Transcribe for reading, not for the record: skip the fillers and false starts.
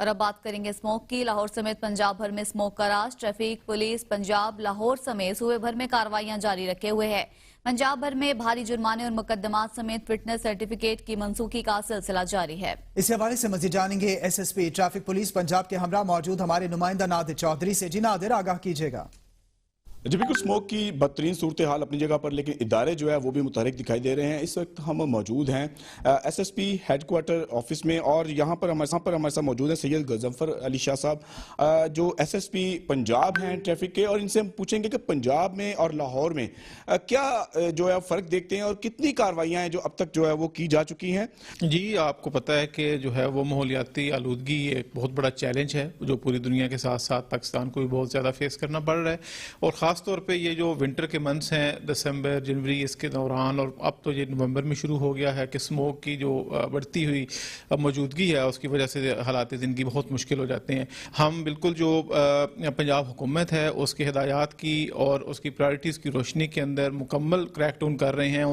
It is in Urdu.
اور اب بات کریں گے اسموک کی۔ لاہور سمیت پنجاب بھر میں اسموک کا راج۔ ٹریفک، پولیس پنجاب، لاہور سمیت صوبے بھر میں کارروائیاں جاری رکھے ہوئے ہے۔ پنجاب بھر میں بھاری جرمانے اور مقدمات سمیت فٹنس سرٹیفکیٹ کی منسوخی کا سلسلہ جاری ہے۔ اس حوالے سے مزید جانیں گے S S P traffic police Punjab کے ہمراہ موجود ہمارے نمائندہ نادر چودھری سے۔ جی نادر، آگاہ کیجیے گا۔ جی بالکل، اسموک کی بدترین صورتحال اپنی جگہ پر، لیکن ادارے جو ہے وہ بھی متحرک دکھائی دے رہے ہیں۔ اس وقت ہم موجود ہیں S S P headquarter office میں، اور یہاں پر ہمارے ساتھ موجود ہیں سید غضنفر علی شاہ صاحب، جو ایس ایس پی پنجاب ہیں ٹریفک کے، اور ان سے ہم پوچھیں گے کہ پنجاب میں اور لاہور میں کیا جو ہے فرق دیکھتے ہیں اور کتنی کارروائیاں ہیں جو اب تک جو ہے وہ کی جا چکی ہیں۔ جی، آپ کو پتہ ہے کہ جو ہے وہ ماحولیاتی آلودگی ایک بہت بڑا چیلنج ہے جو پوری دنیا کے ساتھ ساتھ پاکستان کو بھی بہت زیادہ فیس کرنا پڑ رہا ہے، اور خاص طور پہ یہ جو ونٹر کے منتھس ہیں دسمبر جنوری اس کے دوران، اور اب تو یہ نومبر میں شروع ہو گیا ہے کہ اسموک کی جو بڑھتی ہوئی موجودگی ہے اس کی وجہ سے حالات زندگی بہت مشکل ہو جاتے ہیں۔ ہم بالکل جو پنجاب حکومت ہے اس کی ہدایات کی اور اس کی پرائرٹیز کی روشنی کے اندر مکمل کریک ڈاؤن کر رہے ہیں۔